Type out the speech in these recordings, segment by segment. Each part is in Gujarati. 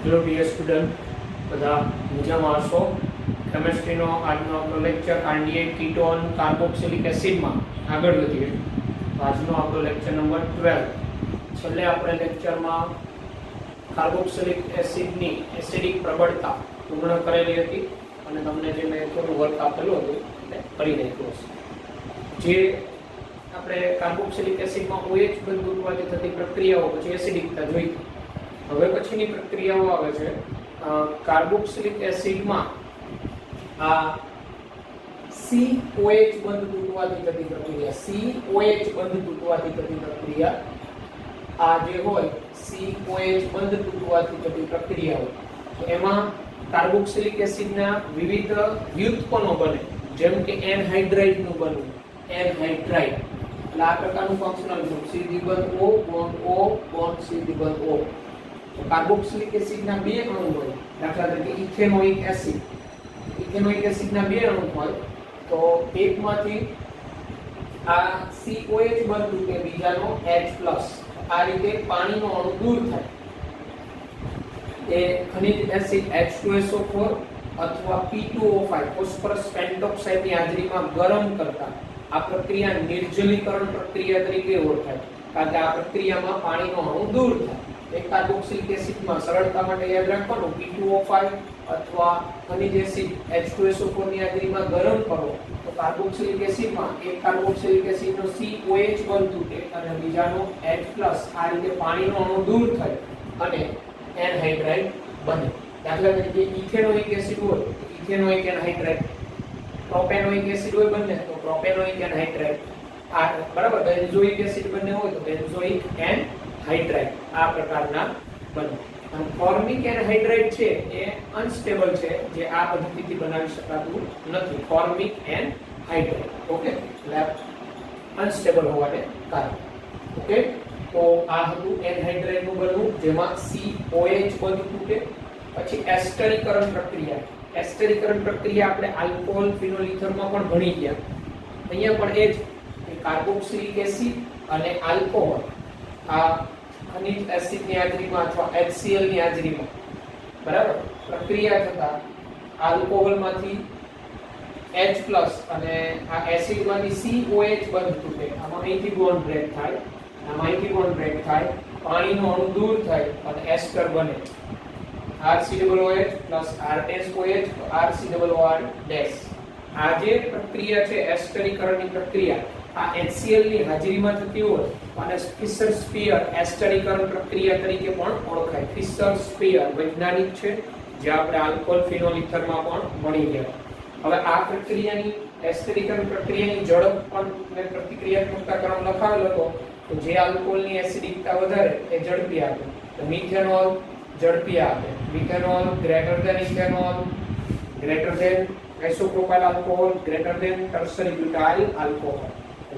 હેલો ડિયર સ્ટુડન્ટ, બધા મજામાં હશો? કેમેસ્ટ્રીનો આજનો આપણો લેક્ચર આરડીઆઈ કીટોન કાર્બોક્સિલિક એસિડમાં આગળ વધીએ. આજનો આપણો લેક્ચર નંબર 12. છેલ્લે આપણે લેક્ચરમાં કાર્બોક્સિલિક એસિડની એસિડિક પ્રબળતા પૂર્ણ કરેલી હતી અને તમને જે મેં થોડું વર્ક આપેલું હતું તે કરી નાખ્યું હશે. જે આપણે કાર્બોક્સિલિક એસિડમાં OH બંધ તૂટવાથી થતી પ્રક્રિયાઓ પછી એસિડિકતા જોઈ. હવે પછીની પ્રક્રિયાઓ આવે છે કાર્બોક્સિલિક એસિડમાં આ COH બંધ તૂટવાથી થતી પ્રક્રિયા. COH બંધ તૂટવાથી થતી પ્રક્રિયા આ જે હોય COH બંધ તૂટવાથી થતી પ્રક્રિયાઓ, તો એમાં કાર્બોક્સિલિક એસિડના વિવિધ વ્યુત્પન્નો બને, જેમ કે એનહાઇડ્રાઇડ નું બનવું. એનહાઇડ્રાઇડ એટલે આ પ્રકારનું functional group C દ્વિબંધ O bond O bond C દ્વિબંધ O. તો કાર્બોક્સિલિક એસિડના બે અણુ હોય, દાખલા તરીકે ઇથેનોઇક એસિડ. ઇથેનોઇક એસિડના બે અણુ હોય તો એકમાંથી આ COH બંધ તૂટે, બીજાનો H+. આ રીતે પાણીનો અણુ દૂર થાય. એ ખનિજ એસિડ H2SO4 અથવા P2O5 ફોસ્ફરસ પેન્ટોક્સાઇડની હાજરીમાં ગરમ કરતા આ પ્રક્રિયા નિર્જલીકરણ પ્રક્રિયા તરીકે ઓળખાય, કારણ કે આ પ્રક્રિયામાં પાણીનો અણુ દૂર થાય. એક કાર્બોક્સિલિક એસિડમાં સરળતા માટે યાદ રાખવાનું P2O5 અથવા ખનિજ એસિડ H2SO4 ની હાજરીમાં ગરમ કરો તો કાર્બોક્સિલિક એસિડમાં એક કાર્બોક્સિલિક એસિડનો COH બંધ તૂટે અને બીજાનો H+. આ રીતે પાણીનો અણુ દૂર થાય અને એનહાઇડ્રાઇડ બને. દાખલા તરીકે ઇથેનોઇક એસિડ હોય તો ઇથેનોઇક એનહાઇડ્રાઇડ, પ્રોપેનોઇક એસિડ હોય બંને તો પ્રોપેનોઇક એનહાઇડ્રાઇડ. આ બરાબર બેન્ઝોઇક એસિડ બંને હોય તો બેન્ઝોઇક એનહાઇડ્રાઇડ. આ પ્રકારના બને. અને ફોર્મિક એનહાઇડ્રાઇડ છે એ અનસ્ટેબલ છે, જે આ પદ્ધતિથી બનાવી શકાતું નથી. ફોર્મિક એનહાઇડ્રાઇડ ઓકે, એટલે અનસ્ટેબલ હોવાને કારણે. ઓકે, તો આ હતું એનહાઇડ્રાઇડ નું બનવું, જેમાં COH બંધ તૂટે. પછી એસ્ટરીકરણ પ્રક્રિયા. એસ્ટરીકરણ પ્રક્રિયા આપણે આલ્કોહોલ ફિનોલ ઈથરમાં પણ ભણી ગયા. અહીંયા પણ એ જ કાર્બોક્સિલિક એસિડ અને આલ્કોહોલ આ ખનિજ એસિડની હાજરીમાં અથવા HCl ની હાજરીમાં બરાબર પ્રક્રિયા થતા આલ્કોહોલમાંથી H+ અને આ એસિડમાંથી COH બંધ તૂટે. આમાં અહીંથી બોન્ડ બ્રેક થાય, આમાં અહીંથી બોન્ડ બ્રેક થાય, પાણીનો અણુ દૂર થાય અને એસ્ટર બને. RCOOH plus R-OH તો RCOOR ડેશ. આ જે પ્રક્રિયા છે એસ્ટરીકરણની પ્રક્રિયા, આ HCl ની હાજરીમાં થતી હોય અને ફિશર સ્પિયર એસ્ટરીકરણ પ્રક્રિયા તરીકે પણ ઓળખાય. ફિશર સ્પિયર વૈજ્ઞાનિક છે, જે આપણે આલ્કોહોલ ફિનોલ ઈથરમાં પણ ભણી ગયા. હવે આ પ્રક્રિયાની એસ્ટરીકરણ પ્રક્રિયાની ઝડપ પણ મેં પ્રતિક્રિયાત્મકતા ક્રમ લખાવેલો હતો. તો જે આલ્કોહોલની એસિડિકતા વધારે એ ઝડપી આપે. તો મિથેનોલ ઝડપી આપે. Methanol greater than ethanol, greater than isopropyl alcohol, greater than tertiary butyl alcohol.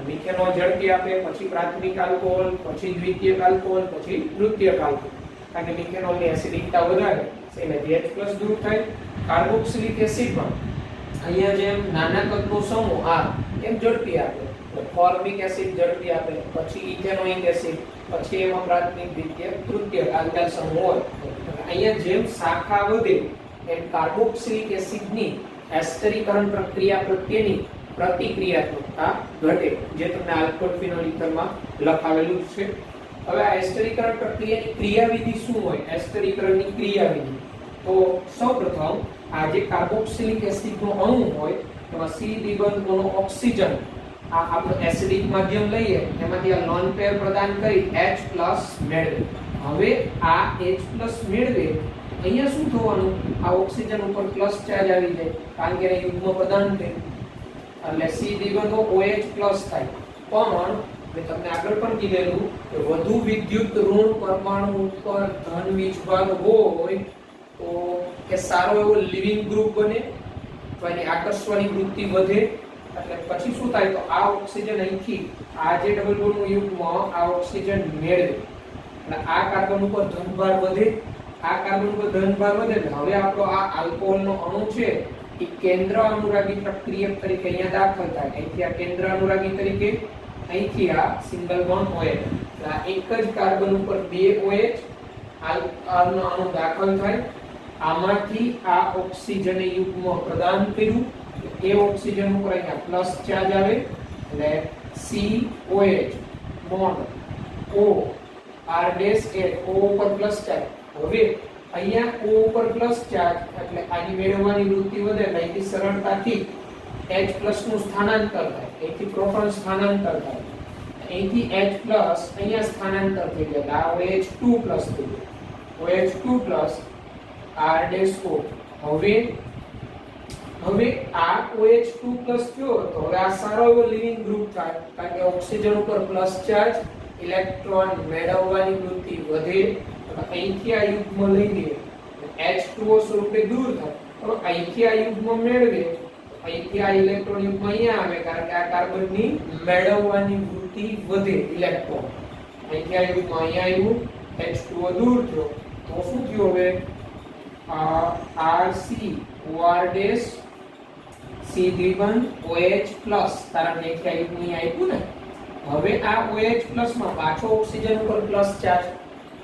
Methanol ઝડપી આપે, પછી પ્રાથમિક આલ્કોહોલ, પછી દ્વિતીયક આલ્કોહોલ, પછી તૃતીયક આલ્કોહોલ. કારણ કે મિથેનોલની એસિડિકતા વધારે છે એટલે H+ દૂર થાય. કાર્બોક્સિલિક એસિડમાં અહીંયા જેમ નાના કદનો સમૂહ આ એમ ઝડપી આપે. ફોર્મિક એસિડ ઝડપી આપે, પછી ઇથેનોઇક એસિડ, પછી એમાં પ્રાથમિક દ્વિતીયક તૃતીયક આલ્કાઇલ સમૂહ હોય. અહીંયા જેમ શાખા વધે એમ કાર્બોક્સિલિક એસિડની એસ્ટરીકરણ પ્રક્રિયા પ્રત્યેની પ્રતિક્રિયાત્મકતા ઘટે, જે તમને આલ્કોહોલ ફિનોલ ઈથરમાં લખાવેલું છે. હવે આ એસ્ટરીકરણ પ્રક્રિયાની ક્રિયાવિધિ શું હોય? એસ્ટરીકરણની ક્રિયાવિધિ તો સૌપ્રથમ આ જે કાર્બોક્સિલિક એસિડનો અણુ હોય એમાં C દ્વિબંધનો ઓક્સિજન આ આપણો એસિડિક માધ્યમ લઈએ, એમાંથી આ લોન પેર પ્રદાન કરી H+ મેળવે. હવે આ H+ મેળવે, અહીંયા શું થવાનું? આ ઓક્સિજન ઉપર પ્લસ ચાર્જ આવી જાય, કારણ કે યુગ્મ પ્રદાન થયું એટલે C દ્વિબંધો OH+ થાય. પણ મેં તમને આગળ પણ કીધેલું કે વધુ વિદ્યુત ઋણ પરમાણુ ઉપર ધન વીજભાર હોય તો એ સારો એવો લિવિંગ ગ્રુપ બને, તો એની આકર્ષવાની વૃત્તિ વધે. એટલે પછી શું થાય? તો આ ઓક્સિજન અહીંથી આ જે ડબલ બોન્ડનું યુગ્મ આ ઓક્સિજન મેળવે એટલે આ કાર્બન ઉપર ધનભાર વધે. આ કાર્બન ઉપર ધનભાર વધે એટલે હવે આપણો આ આલ્કોહોલનો અણુ છે એ કેન્દ્ર અનુરાગી પ્રક્રિયક તરીકે અહીંયા દાખલ થાય. અહીંથી આ કેન્દ્ર અનુરાગી તરીકે, અહીંથી આ સિંગલ બોન્ડ OH. આ એક જ કાર્બન ઉપર બે OH આનો અણુ દાખલ થાય, આમાંથી આ ઓક્સિજન યુગ્મ પ્રદાન કર્યું, એ ઓક્સિજન ઉપર અહીંયા પ્લસ ચાર્જ આવે એટલે COH bond O R dash H O ઉપર પ્લસ ચાર્જ. હવે અહીંયા O ઉપર પ્લસ ચાર્જ એટલે આની મેળવવાની વૃત્તિ વધે એટલે અહીંથી સરળતાથી H પ્લસ નું સ્થાનાંતર થાય, અહીંથી પ્રોટોન સ્થાનાંતર થાય, અહીંથી H પ્લસ અહીંયા સ્થાનાંતર થઈ જાય, આ OH2 પ્લસ થઈ જાય, OH2 plus R dash O. હવે આ OH2 પ્લસ થયો તો હવે આ સારો એવો લિવિંગ ગ્રુપ થાય, કારણ કે ઓક્સિજન ઉપર પ્લસ ચાર્જ, ઇલેક્ટ્રોન મેળવવાની વૃત્તિ વધે, અહીંથી આ યુગ્મ લઈ લે H2O સ્વરૂપે દૂર થાય, તો અહીંથી આ યુગ્મ મેળવે, અહીંથી આ ઇલેક્ટ્રોન યુગ્મ અહીંયા આવે, કારણ કે આ કાર્બનની મેળવવાની વૃત્તિ વધે ઇલેક્ટ્રોન, અહીંથી આ યુગ્મ અહીંયા આવ્યું, H2O દૂર થયો તો શું થયું? હવે RC OR dash C31 OH plus, કારણ કે અહીંથી આ યુગ્મ અહીંયા આવ્યું ને, હવે આ OH પ્લસ માં પાછો ઓક્સિજન ઉપર પ્લસ ચાર્જ,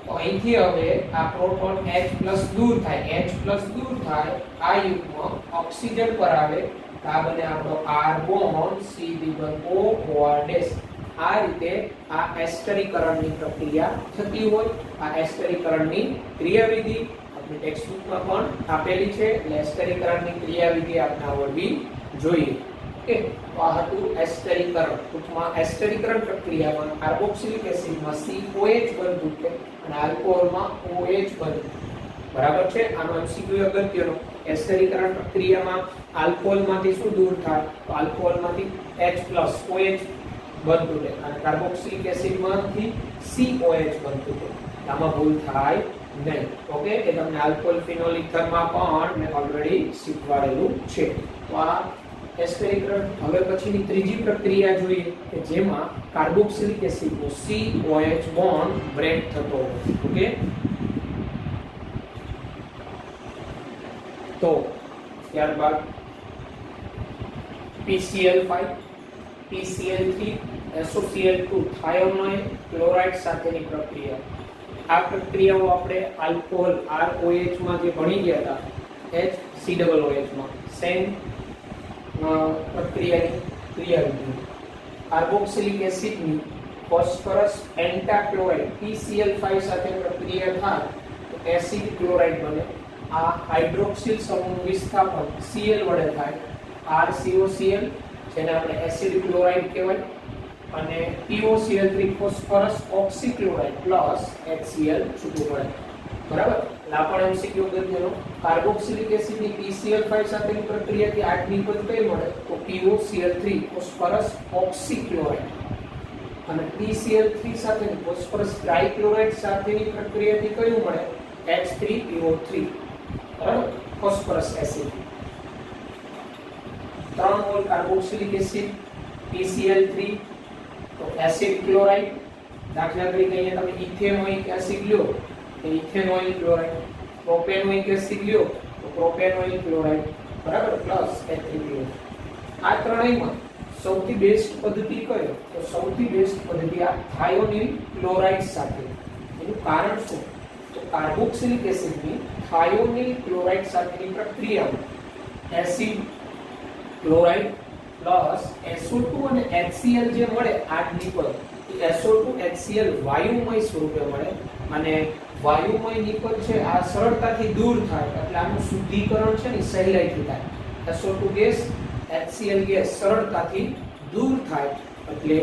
તો અહીંથી હવે આ પ્રોટોન H પ્લસ દૂર થાય, H પ્લસ દૂર થાય, આ યુગ્મ ઓક્સિજન પર આવે, આ બને આપણો R bond C31O OR dash. આ રીતે આ એસ્ટરીકરણની પ્રક્રિયા થતી હોય. આ એસ્ટરીકરણની ક્રિયાવિધિ આપણી ટેક્સ્ટબુકમાં પણ આપેલી છે, એટલે એસ્ટરીકરણની ક્રિયાવિધિ આપણે આવડવી જોઈએ. ઓકે, તો આ હતું એસ્ટરીકરણ. ટૂંકમાં એસ્ટરીકરણ પ્રક્રિયામાં કાર્બોક્સિલિક એસિડમાં COH બનતું છે અને આલ્કોહોલમાં OH બનતું. બરાબર છે? આનો MCQ અગત્યનો. એસ્ટરીકરણ પ્રક્રિયામાં આલ્કોહોલમાંથી શું દૂર થાય? તો આલ્કોહોલમાંથી H+ OH બનતું છે અને કાર્બોક્સિલિક એસિડમાંથી COH બનતું છે. આમાં ભૂલ થાય નહીં. ઓકે, એ તમને આલ્કોહોલ ફિનોલ ઇથરમાં પણ મેં ઓલરેડી શીખવાડેલું છે. તો આ એસ્ટરીકરણ. હવે પછીની ત્રીજી પ્રક્રિયા જોઈએ કે જેમાં કાર્બોક્સિલિક એસિડનો COH બોન્ડ બ્રેક થતો હોય. ઓકે, તો ત્યારબાદ PCl5 PCl3 SOCl2 થાયોનાઇલ ક્લોરાઇડ સાથેની પ્રક્રિયા. આ પ્રક્રિયાઓ આપણે આલ્કોહોલ ROH માં જે ભણી ગયા હતા HCOOH માં સેમ પ્રક્રિયાની ક્રિયાવિધિ. કાર્બોક્સિલિક એસિડની ફોસ્ફરસ પેન્ટાક્લોરાઇડ PCl5 સાથે પ્રક્રિયા થાય તો એસિડ ક્લોરાઇડ બને. આ હાઇડ્રોક્સિલ સમૂહનું વિસ્થાપન Cl વડે થાય, RCOCl જેને આપણે એસિડ ક્લોરાઇડ કહેવાય, અને POCl3 phosphorus oxychloride plus HCl છૂટું પડે. બરાબર? લાપણ MCQ ગણ્યનો કાર્બોક્સિલિક એસિડની PCl5 સાથેની પ્રક્રિયાથી 8 નિપજ કઈ મળે? તો POCl3 ફોસ્ફરસ ઓક્સીક્લોરાઇડ, અને PCl3 સાથેની ફોસ્ફરસ ટ્રાઇક્લોરાઇડ સાથેની પ્રક્રિયાથી કયું મળે? H3PO3. બરાબર? Phosphorus acid. 3 mall carboxylic acid PCl3 તો એસિડ ક્લોરાઇડ. દાખલા તરીકે અહીંયા તમે ઇથેનોઇક એસિડ લ્યો તો ઇથેનોઇલ ક્લોરાઇડ, પ્રોપેનોઇક એસિડ લ્યો તો પ્રોપેનોઇલ ક્લોરાઇડ. બરાબર? Plus H3PO. આ ત્રણેયમાં સૌથી બેસ્ટ પદ્ધતિ કયો? તો સૌથી બેસ્ટ પદ્ધતિ આ થાયોનિલ ક્લોરાઇડ સાથે. એનું કારણ શું? તો કાર્બોક્સિલિક એસિડની થાયોનિલ ક્લોરાઇડ સાથેની પ્રક્રિયામાં એસિડ ક્લોરાઇડ પ્લસ SO2 અને HCl જે મળે 8 નિપજ, એ SO2 HCl વાયુમય સ્વરૂપે મળે, અને વાયુમય નિપજ છે આ સરળતાથી દૂર થાય એટલે આનું શુદ્ધિકરણ છે ને સહેલાઈથી થાય. SO2 ગેસ HCl ગેસ સરળતાથી દૂર થાય એટલે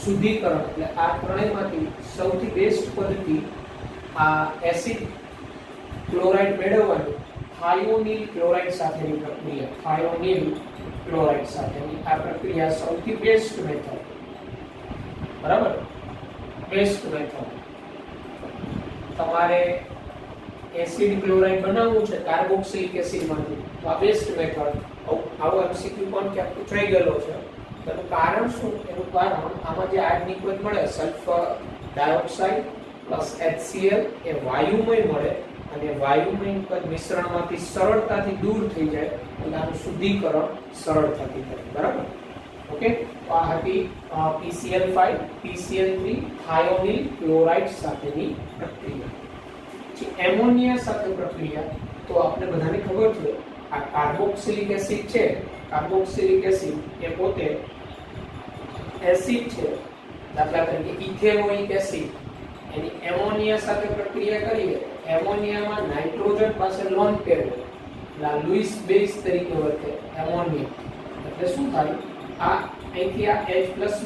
શુદ્ધિકરણ. એટલે આ ત્રણેયમાંથી સૌથી બેસ્ટ પદ્ધતિ આ એસિડ ક્લોરાઇડ મેળવવાની થાયોનિલ ક્લોરાઇડ સાથેની પ્રક્રિયા. થાયોનિલ ક્લોરાઇડ સાથેની આ પ્રક્રિયા સૌથી બેસ્ટ મેથડ. બરાબર? Best method. તમારે એસિડ ક્લોરાઇડ બનાવવું છે કાર્બોક્સિલિક એસિડમાંથી તો આ બેસ્ટ મેથડ. આવો MCQ પણ ક્યાંક પૂછાઈ ગયેલો છે. એનું કારણ શું? એનું કારણ આમાં જે 8 નિપજ મળે સલ્ફર ડાયોક્સાઇડ પ્લસ HCl એ વાયુમય મળે, અને વાયુમય નિપજ મિશ્રણમાંથી સરળતાથી દૂર થઈ જાય એટલે આનું શુદ્ધિકરણ સરળતાથી થાય. બરાબર? ઓકે, તો આ હતી PCl5 PCl3 થાયોનિલ ક્લોરાઇડ સાથેની પ્રક્રિયા. ઠીક. એમોનિયા સાથે પ્રક્રિયા તો આપણે બધાને ખબર છે આ કાર્બોક્સિલિક એસિડ છે, કાર્બોક્સિલિક એસિડ એ પોતે એસિડ છે, દાખલા તરીકે ઇથેનોઇક એસિડ, એની એમોનિયા સાથે પ્રક્રિયા કરીએ, એમોનિયામાં નાઇટ્રોજન પાસે લોન પેર હોય, એટલે આ લુઈસ બેઝ તરીકે વર્તે એમોનિયા, એટલે શું થાય આ અહીંથી આ H+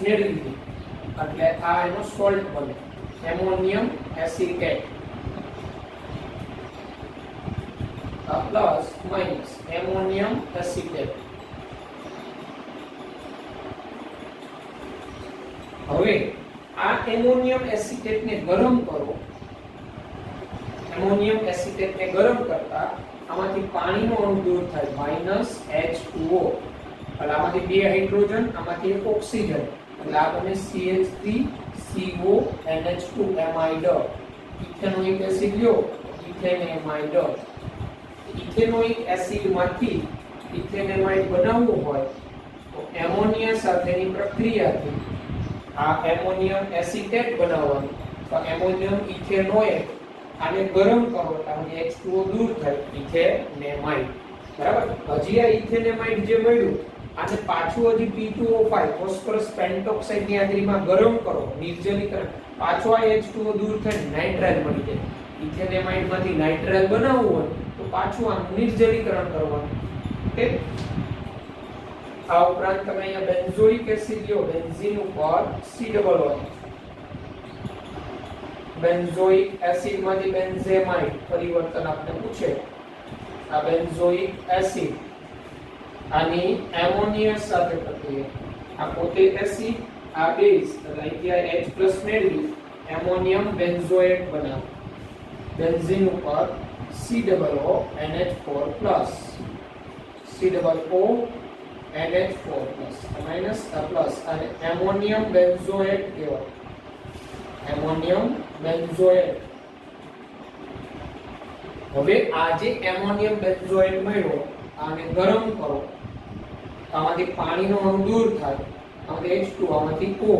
મેળવી લીધી એટલે આ એનો સોલ્ટ બને ammonium acetate plus minus ammonium acetate. હવે આ એમોનિયમ એસિટેટ ને ગરમ કરો, એમોનિયમ એસિટેટ ને ગરમ કરતા આમાંથી પાણીનો અણુ દૂર થાય -H2O, એટલે આમાંથી બે હાઇડ્રોજન, આમાંથી એક ઓક્સિજન, એટલે આ બને CH3CO NH2 ઇથેનોઇક એસિડ લ્યો, ઇથેનેમાઇડ. ઇથેનોઇક એસિડમાંથી ઇથેનેમાઇડ બનાવવું હોય તો એમોનિયા સાથેની પ્રક્રિયાથી આ એમોનિયમ એસિટેટ બનાવવાનું, તો એમોનિયમ ઇથેનોએટ આને ગરમ કરો એટલે H2O દૂર થાય ઇથેનેમાઇડ. બરાબર. હજી આ ઇથેનેમાઇડ જે મળ્યું આને પાછું હજી P2O5 ફોસ્ફરસ પેન્ટોક્સાઇડ ની હાજરીમાં ગરમ કરો, નિર્જલીકરણ, પાછો આ H2O દૂર થાય નાઇટ્રાઇલ મળી જાય. ઇથેનેમાઇડ માંથી નાઇટ્રાઇલ બનાવવું હોય તો પાછું આ નિર્જલીકરણ કરવાનું. ઓકે. આ ઉપરાંત તમે અહીંયા બેન્ઝોઇક એસિડ લ્યો, બેન્ઝીન ઉપર C+O, બેન્ઝોઇક એસિડ માંથી બેન્ઝેમાઇડ પરિવર્તન આપણે પૂછે, આ બેન્ઝોઇક એસિડ આની એમોનિયા સાથે પ્રક્રિયા, આ પોતે એસિડ, આ બેઝ, એટલે અહીંથી H+ મેળવી એમોનિયમ બેન્ઝોએટ બનાવો, બેન્ઝીન ઉપર C+O NH4+, C+O NH4+ minus plus, અને એમોનિયમ બેન્ઝોએટ કહેવાય, એમોનિયમ બેન્ઝોએટ. હવે આ જે એમોનિયમ બેન્ઝોએટ મળ્યો આને ગરમ કરો, આમાંથી પાણીનો અણુ દૂર થાય, આમાંથી H2, આમાંથી O,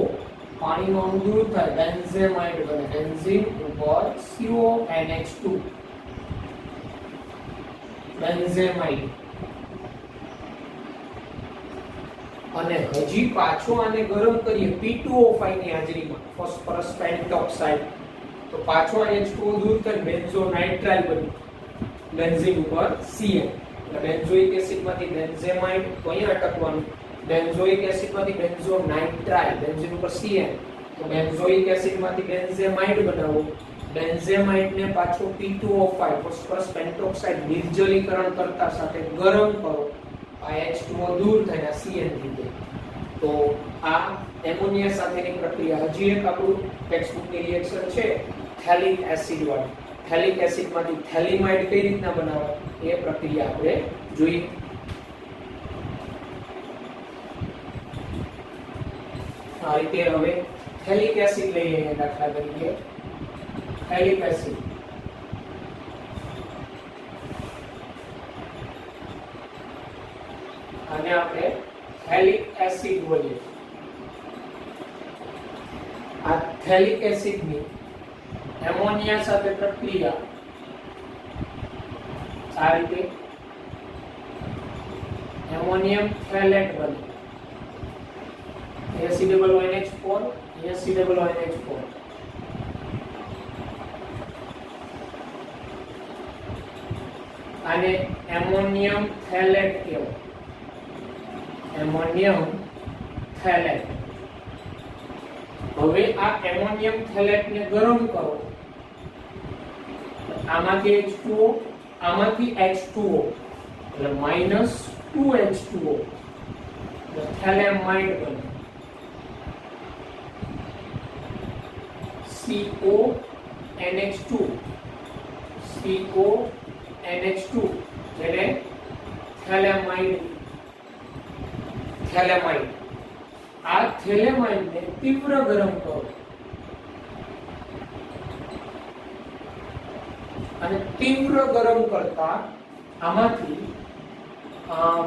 પાણીનો અણુ દૂર થાય, બેન્ઝેમાઇડ બને, બેન્ઝીન ઉપર CONH2 બેન્ઝેમાઇડ. અને હજી પાછો આને ગરમ કરીએ P2O5 ની હાજરીમાં ફોસ્ફરસ પેન્ટોક્સાઇડ, તો પાછો H2O દૂર થાય બેન્ઝોનાઇટ્રાઇલ બને, બેન્ઝીન ઉપર Cn, એટલે બેન્ઝોઇક એસિડ માંથી બેન્ઝેમાઇડ, તો અહીંયા અટકવાનું, બેન્ઝોઇક એસિડ માંથી બેન્ઝોનાઇટ્રાઇલ, બેન્ઝીન ઉપર Cn, તો બેન્ઝોઇક એસિડ માંથી બેન્ઝેમાઇડ બનાવો, બેન્ઝેમાઇડ ને પાછો P2O5 ફોસ્ફરસ પેન્ટોક્સાઇડ નિર્જલીકરણ કરતા સાથે ગરમ કરો, આ H2O દૂર થઈને Cn થઈ જાય. તો આ એમોનિયા સાથેની પ્રક્રિયા. હજી એક આપણું ટેક્સ્ટબુકની રિએક્શન છે થેલિક એસિડ વાળી, થેલિક એસિડ માંથી થેલિમાઇડ કઈ રીતના બનાવવા એ પ્રક્રિયા આપણે જોઈએ. આ રીતે હવે થેલિક એસિડ લઈએ, દાખલા તરીકે થેલિક એસિડ, આને આપણે થેલિક એસિડ બોલીએ. આ થેલિક એસિડની એમોનિયા સાથે પ્રક્રિયા આ રીતે એમોનિયમ થેલેટ બને, CONH4, CONH4. આને એમોનિયમ થેલેટ કહેવાય, એમોનિયમ થેલેટ. હવે આ એમોનિયમ થેલેટ ને ગરમ કરો, આમાંથી H2O, આમાંથી H2O, એટલે -2H2O, એટલે થેલેમાઇડ બને, CONH2, CONH2, જેને થેલેમાઇડ, થેલેમાઇડ. આ થેલેમાઇડ ને તીવ્ર ગરમ કરો, અને તીવ્ર ગરમ કરતા આમાંથી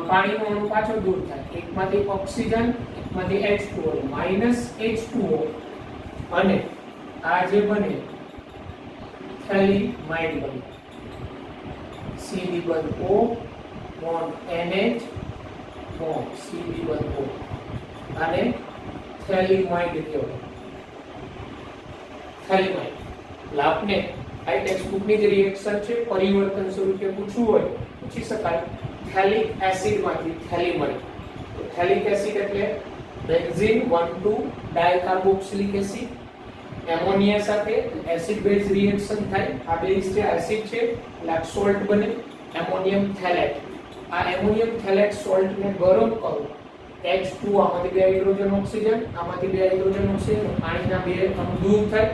પાણીનો અણુ પાછો દૂર થાય, એકમાંથી ઓક્સિજન, એકમાંથી H2O, -H2O, અને આ જે બને થેલિમાઇડ બને. CB બંધ O bond NH bond CB બંધ O અને થેલિમાઇડ કહેવાય. થેલિમાઇડ એટલે આપને આ ટેક્સ્ટબુક ની જે રિએક્શન છે પરિવર્તન સ્વરૂપે પૂછવું હોય પૂછી શકાય. થેલિક એસિડ માંથી થેલિમાઇડ. તો થેલિક એસિડ એટલે બેન્ઝીન 1,2 ડાયકાર્બોક્સિલિક એસિડ એમોનિયા સાથે એસિડ બેઝ રિએક્શન થાય. આ બેઝ છે એસિડ છે એટલે આ સોલ્ટ બને એમોનિયમ થેલેટ. આ એમોનિયમ થેલેટ સોલ્ટ ને ગરમ કરો H2 આમાંથી બે હાઇડ્રોજન ઓક્સિજન આમાંથી બે હાઇડ્રોજન ઓક્સિજન પાણીના બે અણુ દૂર થાય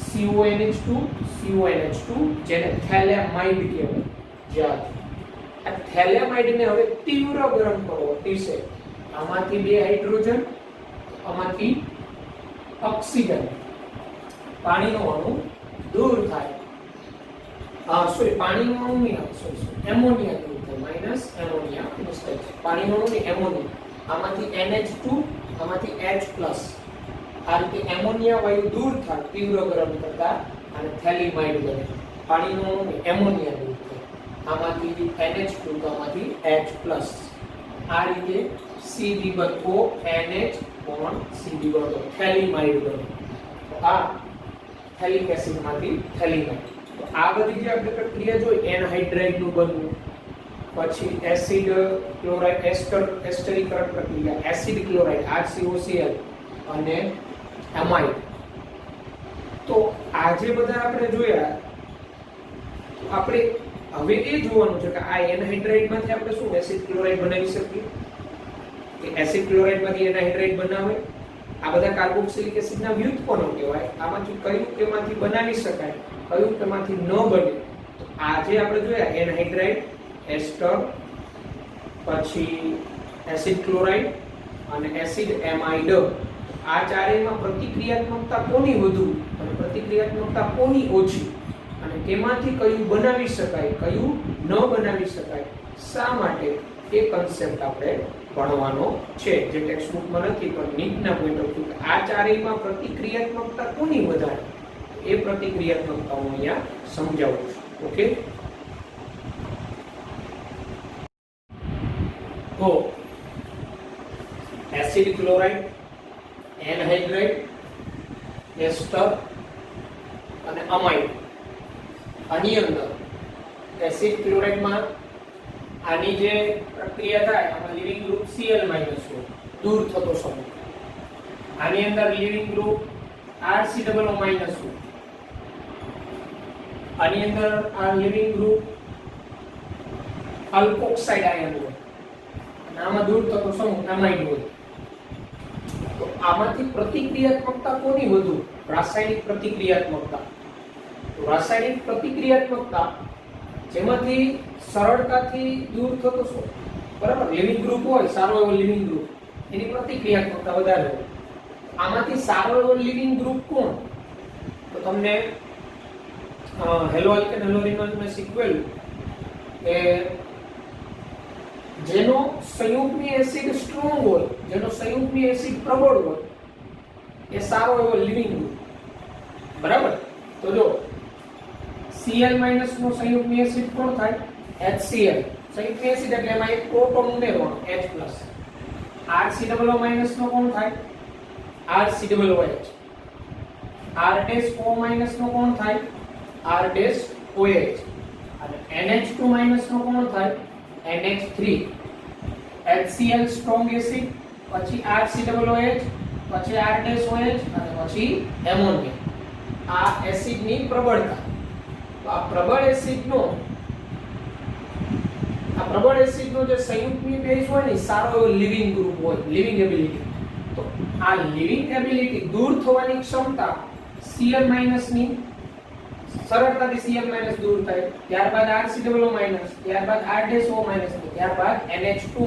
CONH2 જેને થેલેમાઇડ કહેવાય. યાદ આ થેલેમાઇડ ને હવે તીવ્ર ગરમ કરો અતિશય. આમાંથી બે હાઇડ્રોજન આમાંથી ઓક્સિજન પાણીનો અણુ દૂર થાય. સોરી પાણીનો અણુ નહીં સોરી એમોનિયા દૂર થાય માઈનસ એમોનિયા મિસ્ટેક. પાણીનો અણુ નહીં એમોનિયા. આમાંથી NH2 આમાંથી H+ આ રીતે એમોનિયા વાયુ દૂર થાય તીવ્ર ગરમ કરતા અને થેલિમાઇડ બને. પાણીનો અણુ એમોનિયા દૂર થાય આમાંથી NH2 તો આમાંથી H+. આ રીતે CB બંધ O NH બોન્ડ CB બંધ થેલિમાઇડ બને. તો આ થેલિક એસિડ માંથી થેલિમાઇડ. તો આ બધી જે આપણે પ્રક્રિયા જોઈ એનહાઇડ્રાઇડ નું બનવું પછી એસિડ ક્લોરાઇડ એસ્ટરીકરણ પ્રક્રિયા એસિડ ક્લોરાઇડ HCOCl અને એમાઇડ. તો આજે બધા આપણે જોયા આપણે હવે એ જોવાનું છે કે આ એનહાઇડ્રાઇડ માંથી આપણે શું એસિડ ક્લોરાઇડ બનાવી શકીએ કે એસિડ ક્લોરાઇડ માંથી એનહાઇડ્રાઇડ બનાવે. આ બધા કાર્બોક્સિલિક એસિડના વ્યુત્પન્નો કહેવાય. આમાંથી કયું કેમાંથી બનાવી શકાય કયું કેમાંથી ન બને. તો આજે આપણે જોયા એનહાઇડ્રાઇડ એસ્ટર પછી એસિડ ક્લોરાઇડ અને એસિડ એમાઇડ. આ ચારેયમાં પ્રતિક્રિયાત્મકતા કોની વધુ અને પ્રતિક્રિયાત્મકતા કોની ઓછી અને કેમાંથી કયું બનાવી શકાય કયું ન બનાવી શકાય શા માટે એ કન્સેપ્ટ આપણે ભણવાનો છે જે ટેક્સ્ટબુકમાં નથી પણ નીટના પોઈન્ટ ઓફ વ્યૂ આ ચારેયમાં પ્રતિક્રિયાત્મકતા કોની વધારે એ પ્રતિક્રિયાત્મકતા હું અહીંયા સમજાવું છું. ઓકે તો એસિડ ક્લોરાઇડ એનહાઇડ્રાઇડ એસ્ટર અને અમાઇડ. આની અંદર એસિડ ક્લોરાઇડમાં આની જે પ્રક્રિયા થાય આમાં લિવિંગ ગ્રુપ Cl- હોય દૂર થતો સમૂહ. આની અંદર લિવિંગ ગ્રુપ RCOO- હોય. આની અંદર આ લિવિંગ ગ્રુપ અલ્કોક્સાઇડ આયન હોય અને આમાં દૂર થતો સમૂહ એમાઇડ હોય. તો આમાંથી પ્રતિક્રિયાત્મકતા કોની વધુ રાસાયણિક પ્રતિક્રિયાત્મકતા. તો રાસાયણિક પ્રતિક્રિયાત્મકતા જેમાંથી સરળતાથી દૂર થતો શું બરાબર લિવિંગ ગ્રુપ હોય સારો એવો લિવિંગ ગ્રુપ એની પ્રતિક્રિયાત્મકતા વધારે હોય. આમાંથી સારો એવો લિવિંગ ગ્રુપ કોણ તો તમને હેલો આલ્કેન હેલોરીનમાં મેં શીખવેલું કે જેનો સંયુગ્મી એસિડ સ્ટ્રોંગ હોય જેનો સંયુગ્મી એસિડ પ્રબળ હોય એ સારો એવો લિવિંગ ગ્રુપ બરાબર. તો જો Cl- નો સંયુગ્મી એસિડ કોણ થાય HCl. સંયુગ્મી એસિડ એટલે એમાં એક પ્રોટોન ઉમેરવાનો H+. RCOO- નો કોણ થાય RCOOH. R-O- નો કોણ થાય R-OH. અને NH2- નો કોણ થાય NH3. HCl સ્ટ્રોંગ એસિડ પછી RCOOH પછી R-OH અને પછી એમોનિયા. આ એસિડની પ્રબળતા. તો આ પ્રબળ એસિડનો જે સંયુગ્મી બેઝ હોય ને સારો એવો લિવિંગ ગ્રુપ હોય લિવિંગ એબિલિટી. તો આ લિવિંગ એબિલિટી દૂર થવાની ક્ષમતા Cl- ની સરળતાથી Cl- દૂર થાય ત્યારબાદ RCOO- ત્યારબાદ R-OH ત્યારબાદ NH2-.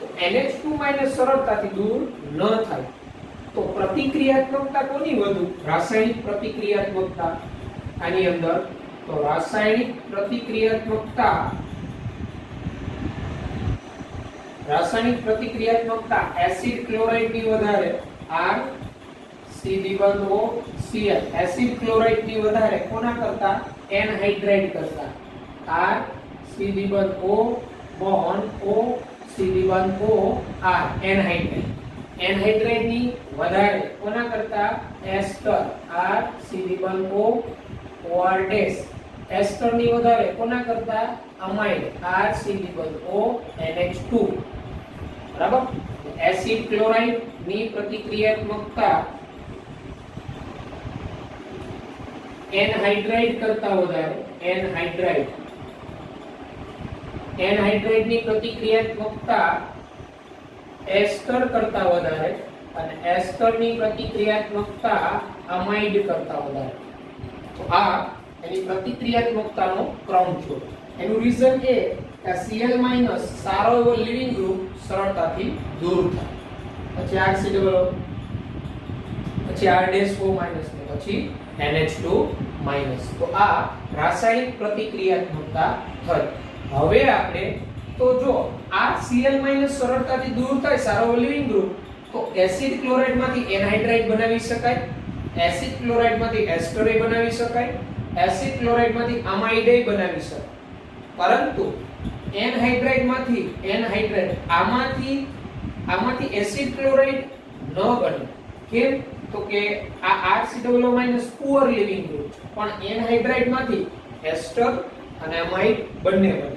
તો NH2- સરળતાથી દૂર ન થાય. તો પ્રતિક્રિયાત્મકતા કોની વધુ રાસાયણિક પ્રતિક્રિયાત્મકતા. આની અંદર તો રાસાયણિક પ્રતિક્રિયાત્મકતા એસિડ ક્લોરાઇડ ની વધારે સીધી બંધ O Cl એસિડ ક્લોરાઇડ ની વધારે કોના કરતા એનહાઇડ્રાઇડ કરતા R સીધી બંધ O બોન્ડ O સીધી બંધ O R એનહાઇડ્રાઇડ એનહાઇડ્રાઇડ ની વધારે કોના કરતા એસ્ટર R સીધી બંધ O OR ડેશ એસ્ટર ની વધારે કોના કરતા અમાઇડ R સીધી બંધ O NH2 બરાબર એસિડ ક્લોરાઇડ ની પ્રતિક્રિયાત્મકતા એનહાઇડ્રાઇડ કરતા વધારે એનહાઇડ્રાઇડ ની પ્રતિક્રિયાત્મકતા એસ્ટર કરતા વધારે અને એસ્ટર ની પ્રતિક્રિયાત્મકતા અમાઇડ કરતા વધારે તો આ એની પ્રતિક્રિયાત્મકતાનો ક્રમ છે એનું રીઝન એ કે Cl- સારો એવો લિવિંગ ગ્રુપ સરળતાથી દૂર થાય પછી R પછી R-O- પછી NH2- તો આ રાસાયણિક પ્રતિક્રિયાત્મકતા થઈ હવે આપણે તો જો આ Cl- સરળતાથી દૂર થાય સારો એવો લિવિંગ ગ્રુપ તો એસિડ ક્લોરાઇડ માંથી એનહાઇડ્રાઇડ બનાવી શકાય એસિડ ક્લોરાઇડ માંથી એસ્ટર બનાવી શકાય એસિડ ક્લોરાઇડ માંથી અમાઇડ બનાવી શકાય પરંતુ એનહાઇડ્રાઇડ આમાંથી એસિડ ક્લોરાઇડ ન બને કેમ તો કે આ RCOO- પુઅર લિવિંગ ગ્રુપ છે પણ એનહાઇડ્રાઇડ માંથી એસ્ટર અને અમાઇડ બંને બને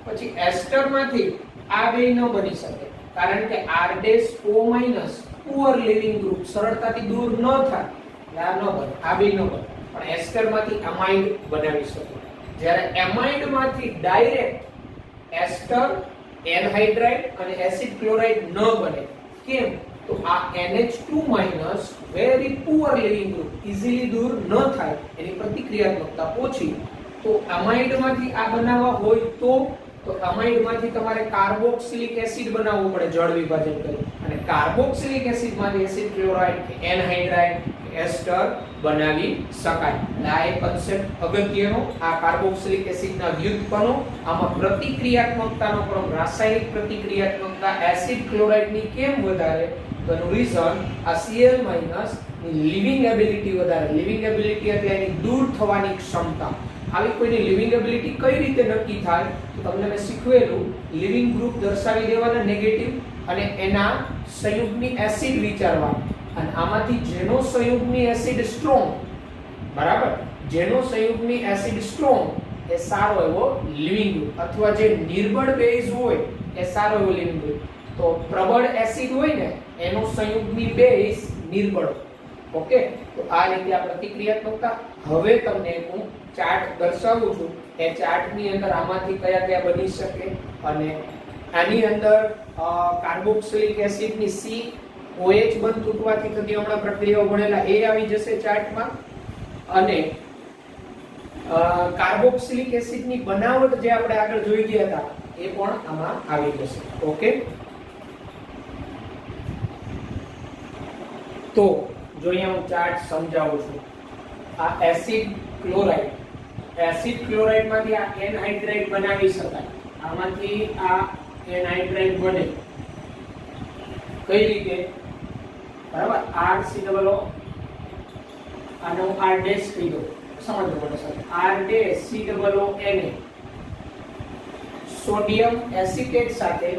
પછી એસ્ટર માંથી આ બે ન બની શકે કારણ કે R-O- પુઅર લિવિંગ ગ્રુપ સરળતાથી દૂર ન થાય આ ન બને આ બે ન બને પણ એસ્ટર માંથી અમાઇડ બનાવી શકે જ્યારે એમાઇડ માંથી ડાયરેક્ટ એસ્ટર એનહાઇડ્રાઇડ અને એસિડ ક્લોરાઇડ ન બને કેમ તો આ NH2- very poor living group easily દૂર ન થાય એની પ્રતિક્રિયાત્મકતા ઓછી તો અમાઇડ માંથી આ બનાવવા હોય તો અમાઇડ માંથી તમારે કાર્બોક્સિલિક એસિડ બનાવવું પડે જળ વિભાજન કરી અને કાર્બોક્સિલિક એસિડ માંથી એસિડ ક્લોરાઇડ કે એનહાઇડ્રાઇડ એસ્ટર બનાવી શકાય એટલે આ એક કન્સેપ્ટ અગત્યનો આ કાર્બોક્સિલિક એસિડના વ્યુત્પન્નો આમાં પ્રતિક્રિયાત્મકતાનો ક્રમ રાસાયણિક પ્રતિક્રિયાત્મકતા એસિડ ક્લોરાઇડની કેમ વધારે તો એનું રીઝન આ Cl- ની લિવિંગ એબિલિટી વધારે લિવિંગ એબિલિટી એટલે એની દૂર થવાની ક્ષમતા આવી કોઈની લિવિંગ એબિલિટી કઈ રીતે નક્કી થાય તો તમને મેં શીખવેલું લિવિંગ ગ્રુપ દર્શાવી દેવાના નેગેટિવ અને એના સંયુગ્મી એસિડ વિચારવા અને આમાંથી જેનો સંયુગ્મી એસિડ સ્ટ્રોંગ બરાબર જેનો સંયુગ્મી એસિડ સ્ટ્રોંગ એ સારો એવો લિવિંગ ગ્રુપ અથવા જે નિર્બળ બેઝ હોય એ સારો એવો લિવિંગ ગ્રુપ તો પ્રબળ એસિડ હોય ને એનો સંયુગ્મી બેઝ નિર્બળ ઓકે તો આ રીતે આ પ્રતિક્રિયાત્મકતા હવે તમને હું ચાર્ટ દર્શાવું છું એ ચાર્ટ ની અંદર આમાંથી કયા કયા બની શકે અને આની અંદર કાર્બોક્સિલિક એસિડ ની COH બંધ તૂટવાથી થતી હમણાં પ્રક્રિયાઓ ભણેલા એ આવી જશે ચાર્ટમાં અને કાર્બોક્સિલિક એસિડ ની બનાવટ જે આપણે આગળ જોઈ ગયા હતા એ પણ આમાં આવી જશે ઓકે તો જો અહીંયા હું ચાર્ટ સમજાવું છું આ એસિડ ક્લોરાઇડ માંથી આ એનહાઇડ્રાઇડ બનાવી શકાય આમાંથી આ એનહાઇડ્રાઇડ બને કઈ રીતે બરાબર RCOO આનો R ડેશ કહી દો સમજો મને sir R-COO Na sodium acetate સાથે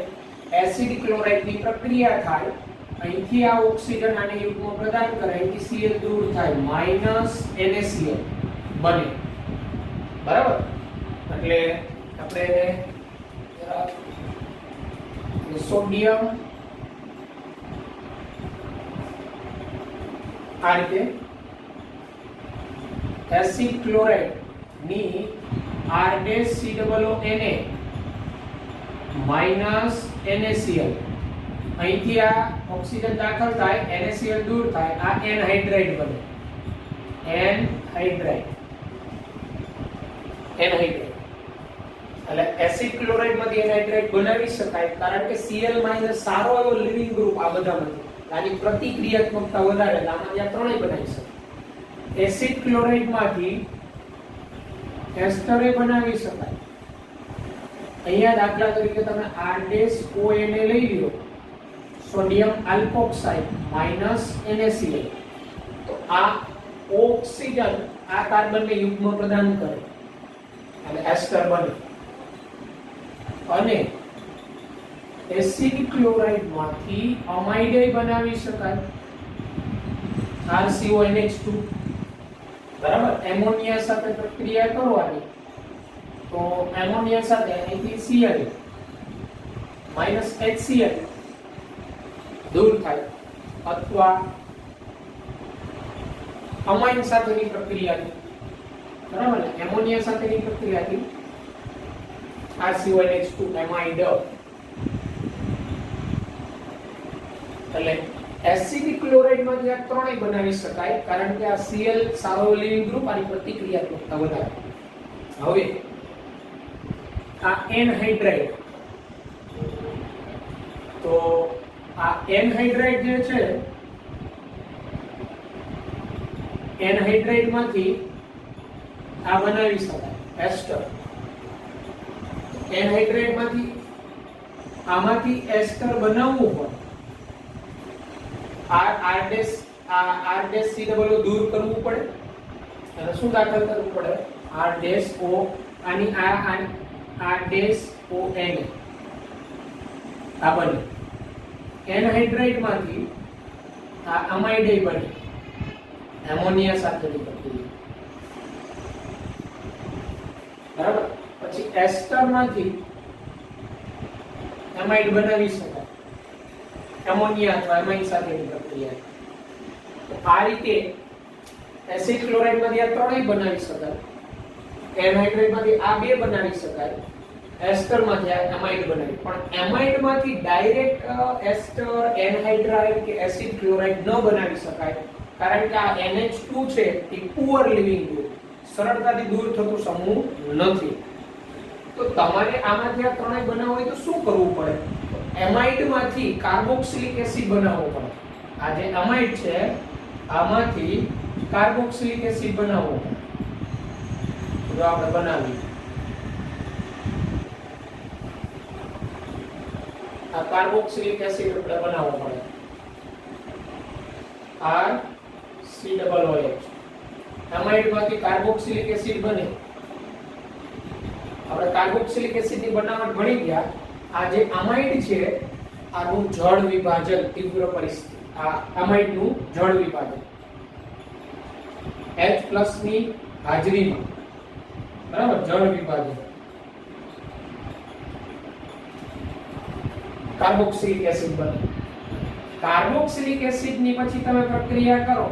એસિડ ક્લોરાઇડ ની પ્રક્રિયા થાય અહીંથી આ ઓક્સિજન આને યુગ્મ પ્રદાન કરે અહીંથી Cl દૂર થાય -NaCl બને બરાબર એટલે આપણે એને સોડિયમ આ રીતે એસિડ ક્લોરાઇડ ની R-COO Na NaCl અહીંથી આ ઓક્સિજન દાખલ થાય NaCl દૂર થાય આ એનહાઇડ્રાઇડ બને એનહાઇડ્રાઇડ એટલે એસિડ ક્લોરાઇડ માંથી એનહાઇડ્રાઇડ બનાવી શકાય કારણ કે Cl- સારો એવો લિવિંગ ગ્રુપ આ બધામાંથી આની પ્રતિક્રિયાત્મકતા વધારે એટલે આમાંથી આ ત્રણેય બનાવી શકાય એસિડ ક્લોરાઇડ માંથી એસ્ટર બનાવી શકાય અહીંયા દાખલા તરીકે તમે R-ONA લઈ લ્યો સોડિયમ આલ્કોક્સાઇડ -NaCl આ ઓક્સિજન આ કાર્બનને યુગ્મ પ્રદાન કરે અને એસ્ટર બને અને એસિડિક ક્લોરાઇડ માંથી અમાઇડ બનાવી શકાય RCONH2 બરાબર એમોનિયા સાથે પ્રક્રિયા કરવાની તો એમોનિયા સાથે અહીંથી Cl HCl દૂર થાય અથવા અમાઇન સાથેની પ્રક્રિયાથી બરાબર ને એમોનિયા સાથેની પ્રક્રિયાથી RCONH2 એમાઇડ એટલે એસિડિક ક્લોરાઇડ માંથી આ ત્રણેય બનાવી શકાય કારણ કે આ Cl સારો લિવિંગ ગ્રુપ આની પ્રતિક્રિયાત્મકતા વધારે હવે આ એનહાઇડ્રાઇડ તો આ એનહાઇડ્રાઇડ જે છે એનહાઇડ્રાઇડ માંથી આ બનાવી શકાય એસ્ટર એનહાઇડ્રાઇડ માંથી આમાંથી એસ્ટર બનાવવું હોય R ડેશ C ડબલ દૂર કરવું પડે અને શું દાખલ કરવું પડે R ડેશ O આની R ડેશ O N આ બને એનહાઇડ્રાઇડ માંથી આ અમાઇડ બને એમોનિયા સાથેની પ્રક્રિયા બરાબર પછી એસ્ટર માંથી એમાઇડ બનાવી શકાય એમોનિયા અથવા એમાઇન સાથેની પ્રક્રિયા આ રીતે એસિડ ક્લોરાઇડ માંથી આ ત્રણેય બનાવી શકાય એનહાઇડ્રાઇડ માંથી આ બે બનાવી શકાય એસ્ટર માંથી આ એમાઇડ બનાવી પણ એમાઇડ માંથી ડાયરેક્ટ એસ્ટર એનહાઇડ્રાઇડ કે એસિડ ક્લોરાઇડ ન બનાવી શકાય કારણ કે આ NH2 છે એ પુઅર લિવિંગ ગ્રુપ સરળતાથી દૂર થતો સમૂહ નથી તો તમારે આમાંથી આ ત્રણેય બનાવવું હોય તો શું કરવું પડે એમાઇડ માંથી કાર્બોક્સિલિક એસિડ બનાવવો પડે આ જે એમાઇડ છે આમાંથી કાર્બોક્સિલિક એસિડ બનાવવો પડે જો આપણે બનાવીએ આ કાર્બોક્સિલિક એસિડ આપણે બનાવવો પડે RCOOH એમાઇડ માંથી કાર્બોક્સિલિક એસિડ બને આપણે કાર્બોક્સિલિક એસિડ ની બનાવટ ભણી ગયા આ જે એમાઇડ છે આનું જળ વિભાજન તીવ્ર પરિસ્થિતિ આ એમાઇડ નું જળ વિભાજન H+ ની હાજરીમાં બરાબર જળ વિભાજન કાર્બોક્સિલિક એસિડ બને કાર્બોક્સિલિક એસિડ ની પછી તમે પ્રક્રિયા કરો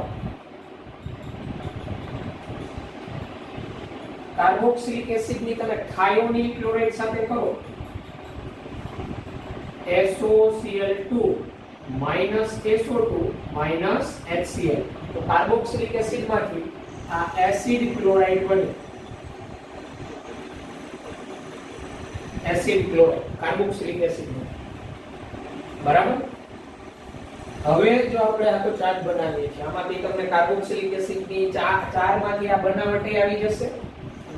કાર્બોક્સિલિક એસિડ ની તમે થાયોનિલ ક્લોરાઇડ સાથે કરો SOCl2 SO2 HCl તો કાર્બોક્સિલિક એસિડ માંથી આ એસિડ ક્લોરાઇડ બને એસિડ ક્લોરાઇડ કાર્બોક્સિલિક એસિડ બરાબર હવે જો આપણે આખો ચાર્ટ બનાવીએ છીએ આમાંથી તમને કાર્બોક્સિલિક એસિડ ની ચાર માંથી આ બનાવટે આવી જશે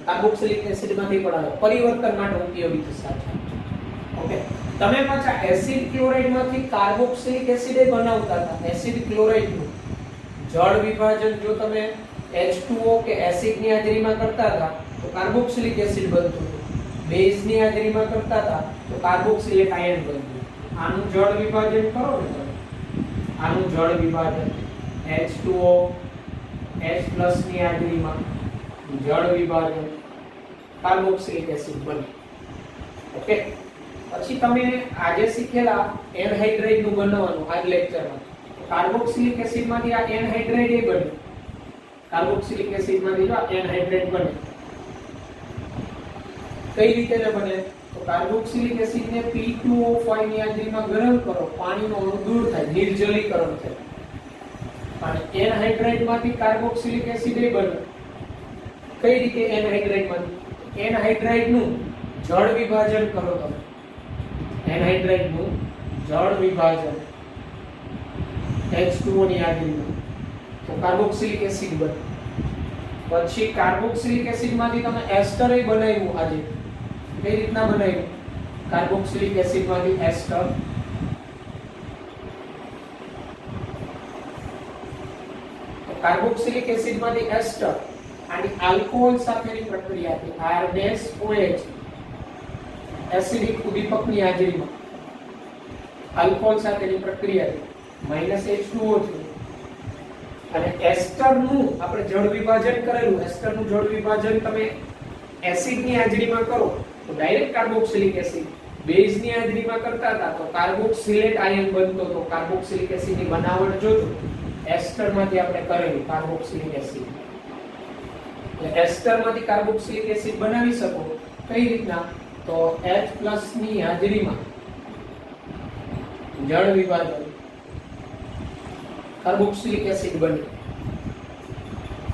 કાર્બોક્સિલિક એસિડ માંથી પણ આવે પરિવર્તન માટે ઉપયોગી થશે ઓકે તમે પાછા એસિડ ક્લોરાઇડ માંથી કાર્બોક્સિલિક એસિડ બનાવતા હતા એસિડ ક્લોરાઇડ નું જળ વિભાજન જો તમે H2O કે એસિડ ની હાજરીમાં કરતા હતા તો કાર્બોક્સિલિક એસિડ બનતું બેઝ ની હાજરીમાં કરતા હતા તો કાર્બોક્સિલેટ આયન બનતું આનું જળ વિભાજન કરો ને તમે આનું જળ વિભાજન H2O H+ ની હાજરીમાં જળ વિભાજન કાર્બોક્સિલિક એસિડ બને ઓકે પછી તમે આજે શીખેલા એનહાઇડ્રાઇડ નું બનાવવાનું આ લેક્ચરમાં કાર્બોક્સિલિક એસિડ માંથી આ એનહાઇડ્રાઇડ એ બને કાર્બોક્સિલિક એસિડ માંથી જો એનહાઇડ્રાઇડ બને કઈ રીતે બને તો કાર્બોક્સિલિક એસિડ ને P2O5 ની હાજરીમાં ગરમ કરો પાણીનો અણુ દૂર થાય નિર્જલીકરણ થાય અને એનહાઇડ્રાઇડ માંથી કાર્બોક્સિલિક એસિડ એ બને કઈ રીતે એનહાઇડ્રાઇડ માંથી એનહાઇડ્રાઇડ નું જળ વિભાજન કરો તમે એનહાઇડ્રાઇડ નું જળ વિભાજન H2O ની હાજરીમાં તો કાર્બોક્સિલિક એસિડ બને પછી કાર્બોક્સિલિક એસિડ માંથી તમે એસ્ટર એ બનાવ્યું આજે કઈ રીતના બનાવ્યું કાર્બોક્સિલિક એસિડ માંથી એસ્ટર કાર્બોક્સિલિક એસિડ માંથી એસ્ટર અને આલ્કોહોલ સાથેની પ્રક્રિયાથી R-OH એસિડિક ઉદ્દીપકની હાજરીમાં આલ્કોહોલ સાથેની પ્રક્રિયાથી -H2O થયું અને એસ્ટરનું આપણે જળ વિભાજન કરેલું, એસ્ટરનું જળ વિભાજન તમે એસિડની હાજરીમાં કરો તો ડાયરેક્ટ કાર્બોક્સિલિક એસિડ, બેઝની હાજરીમાં કરતા હતા તો કાર્બોક્સિલેટ આયન બનતો તો કાર્બોક્સિલિક એસિડની બનાવટ જોજો એસ્ટરમાંથી આપણે કરેલું કાર્બોક્સિલિક એસિડ. એટલે એસ્ટરમાંથી કાર્બોક્સિલિક એસિડ બનાવી શકો કઈ રીતના તો H+ ની હાજરીમાં જળ વિભાજન કાર્બોક્સિલિક એસિડ બને.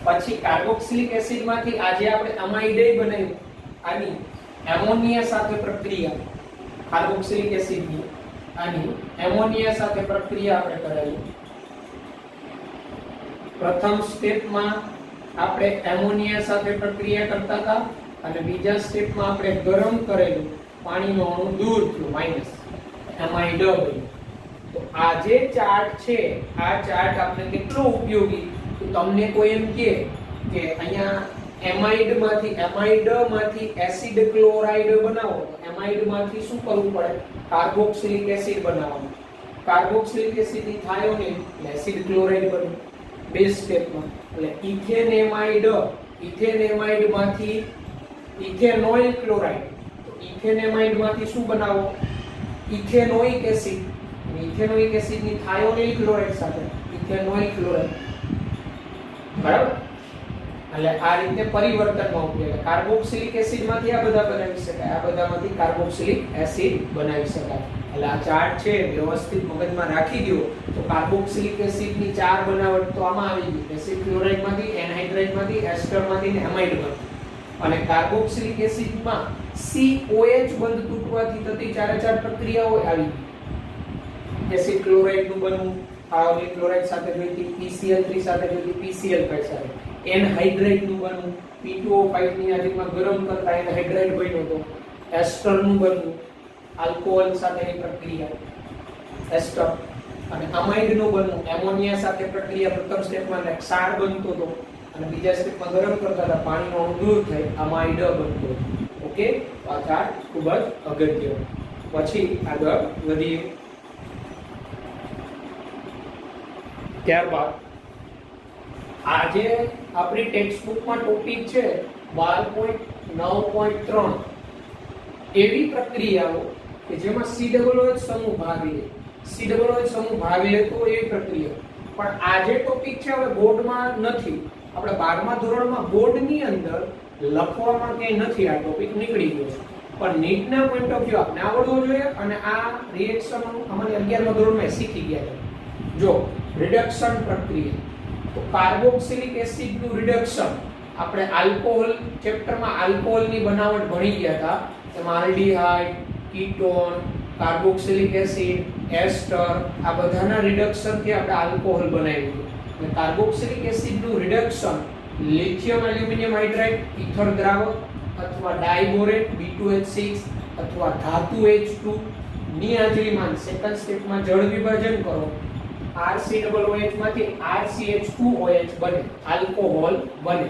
પછી કાર્બોક્સિલિક એસિડ માંથી આજે આપણે અમાઇડે બનાવ્યું, આની એમોનિયા સાથે પ્રક્રિયા કાર્બોક્સિલિક એસિડની આની એમોનિયા સાથે પ્રક્રિયા આપણે કરાવી. પ્રથમ સ્ટેપમાં આપણે એમોનિયા સાથે પ્રક્રિયા કરતા હતા અને બીજા સ્ટેપમાં આપણે ગરમ કરેલું પાણીનો અણુ દૂર થયું માઈનસ એમાઇડ બન્યું. તો આ જે ચાર્ટ છે આ ચાર્ટ આપણે કેટલો ઉપયોગી તો તમને કોઈ એમ કે અહીંયા એમાઇડમાંથી એસિડ ક્લોરાઇડ બનાવો તો એમાઇડમાંથી શું કરવું પડે કાર્બોક્સિલિક એસિડ બનાવવાનું. કાર્બોક્સિલિક એસિડ ની થાયોનિન એટલે એસિડ ક્લોરાઇડ બને બેઝ સ્ટેપમાં. એટલે ઇથેનેમાઇડમાંથી ઇથેનોઇલ ક્લોરાઇડ તો ઇથેનેમાઇડમાંથી શું બનાવો ઇથેનોઇક એસિડ. ઇથેનોઇક એસિડ ની થાયોનિલ ક્લોરાઇડ સાથે ઇથેનોઇલ ક્લોરાઇડ બરાબર. એટલે આ રીતે પરિવર્તનમાં ઉપયોગ કાર્બોક્સિલિક એસિડ માંથી આ બધા બનાવી શકાય, આ બધામાંથી કાર્બોક્સિલિક એસિડ બનાવી શકાય. એટલે આ ચાર્ટ છે વ્યવસ્થિત મગજમાં રાખી દો તો કાર્બોક્સિલિક એસિડ ની ચાર બનાવટ તો આમાં આવી ગઈ એસિડ ક્લોરાઇડ માંથી, એનહાઇડ્રાઇડ માંથી, એસ્ટર માંથી અને એમાઇડ માંથી. અને કાર્બોક્સિલિક એસિડ માં COH બંધ તૂટવાથી થતી ચારે ચાર પ્રક્રિયાઓ આવી ગઈ. એસિડ ક્લોરાઇડ નું બનવું, થાયોનિલ ક્લોરાઇડ સાથે જોઈતી, PCl3 સાથે જોઈતી, PCl5 સાથે, એનહાઇડ્રાઇડ નું બનવું, P2O5 ની હાજરીમાં ગરમ કરતા એનહાઇડ્રાઇડ બન્યો તો, એસ્ટર નું બનવું, આલ્કોહોલ સાથેની પ્રક્રિયા એસ્ટર, અને અમાઇડ નું બનવું, એમોનિયા સાથે પ્રક્રિયા પ્રથમ સ્ટેપમાં ક્ષાર બનતો હતો અને બીજા સ્ટેપમાં ગરમ કરતા હતા પાણીનો અણુ દૂર થઈ અમાઇડ બનતો. ઓકે, આ ચાર્ટ ખૂબ જ અગત્યનો. પછી આગળ વધીએ. ત્યારબાદ આજે આપણી ટેક્સ્ટબુકમાં ટોપિક છે 12.9.3 એવી પ્રક્રિયાઓ કે જેમાં COOH સમૂહ ભાગ લે. COOH સમૂહ ભાગ લેતો એવી પ્રક્રિયા. પણ આજે ટોપિક છે હવે બોર્ડમાં નથી, આપણે 12મા ધોરણમાં બોર્ડની અંદર લખવામાં ક્યાંય નથી, આ ટોપિક નીકળી ગયો છે. પણ નીટના પોઈન્ટ ઓફ વ્યૂ આપણે આવડવો જોઈએ અને આ રિએક્શન અમારે 11મા ધોરણમાં શીખી ગયા છે. જો રિડક્શન પ્રક્રિયા તો કાર્બોક્સિલિક એસિડ નું રિડક્શન આપણે આલ્કોહોલ ચેપ્ટરમાં આલ્કોહોલની બનાવટ ભણી ગયા હતા. એમાં aldehyde, ketone, carboxylic acid, ester આ બધાના રિડક્શન થી આપણે આલ્કોહોલ બનાવ્યું. એટલે કાર્બોક્સિલિક એસિડ નું reduction lithium aluminium hydride ether દ્રાવક અથવા ડાયબોરેટ B2H6 અથવા ધાતુ H2 ની હાજરીમાં સેકન્ડ સ્ટેપમાં જળ વિભાજન કરો. RCOOH માંથી RCH2OH બને, આલ્કોહોલ બને.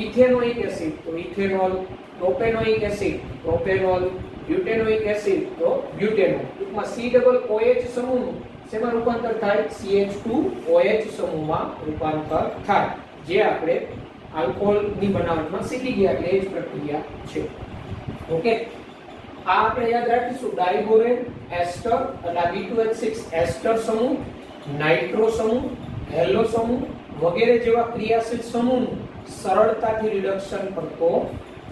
ઇથેનોઇક એસિડ તો ethanol, propanoic acid propanol, બ્યુટેનોઇક acid તો બ્યુટેનોલ. ટૂંકમાં COOH સમૂહનું શેમાં રૂપાંતર થાય CH2OH સમૂહમાં રૂપાંતર થાય, જે આપણે આલ્કોહોલની બનાવટમાં શીખી ગયા એટલે એ જ પ્રક્રિયા છે. ઓકે, આ આપણે યાદ રાખીશું. ડાયબોરેટ, એસ્ટર અને B2H6 એસ્ટર સમૂહ, નાઇટ્રો સમૂહ, હેલો સમૂહ વગેરે જેવા ક્રિયાશીલ સમૂહનું સરળતાથી રિડક્શન કરતો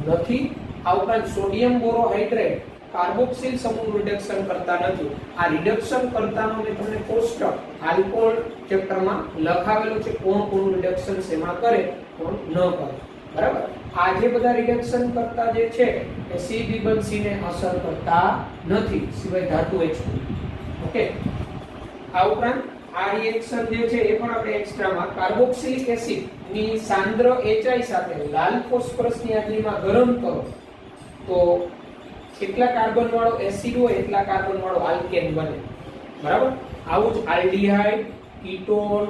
નથી. આ ઉપરાંત સોડિયમ બોરોહાઇડ્રેટ કાર્બોક્સિલ સમૂહનું રિડક્શન કરતા નથી. આ રિડક્શન કરતાનો મેં તમને કોષ્ટક આલ્કોહોલ ચેપ્ટરમાં લખાવેલું છે, કોણ કોનું રિડક્શન શેમાં કરે કોણ ન કરે. બરાબર. આ જે બધા રિડક્શન કરતા જે છે એ C-BBNC ને અસર કરતા નથી સિવાય ધાતુ H2. ઓકે, આ ઉપરાંત આ રિએક્શન જે છે એ પણ આપણે એક્સ્ટ્રામાં કાર્બોક્સિલિક એસિડ ની સાંદ્ર HI સાથે લાલ ફોસ્ફરસ ની હાજરીમાં ગરમ કરો તો કેટલા કાર્બન વાળો એસિડ હોય એટલા કાર્બન વાળો આલ્કેન બને. બરાબર. આવું જ આલ્ડીહાઇડ, કીટોન,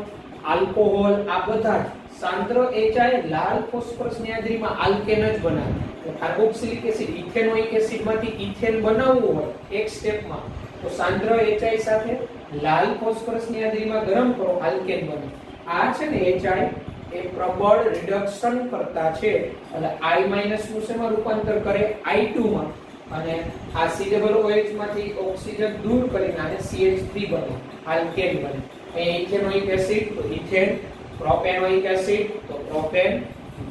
આલ્કોહોલ, આ બધા જ સાંદ્ર HI લાલ ફોસ્ફરસની હાજરીમાં આલ્કેન જ બનાવે. કાર્બોક્સિલિક એસિડ ઇથેનોઇક એસિડમાંથી ઇથેન બનાવવું હોય એક સ્ટેપમાં તો સાંદ્ર HI સાથે લાલ ફોસ્ફરસની હાજરીમાં ગરમ કરો, આલ્કેન બને. આ છે ને HI એ પ્રબળ રિડક્શન કરતા છે એટલે I- નું શેમાં રૂપાંતર કરે I2 માં અને આ COOH માંથી ઓક્સિજન દૂર કરીને આને CH3 બને, આલ્કેન બને. અહીંયા ઇથેનોઇક એસિડ તો ઇથેન, પ્રોપેનોઇક એસિડ તો પ્રોપેન,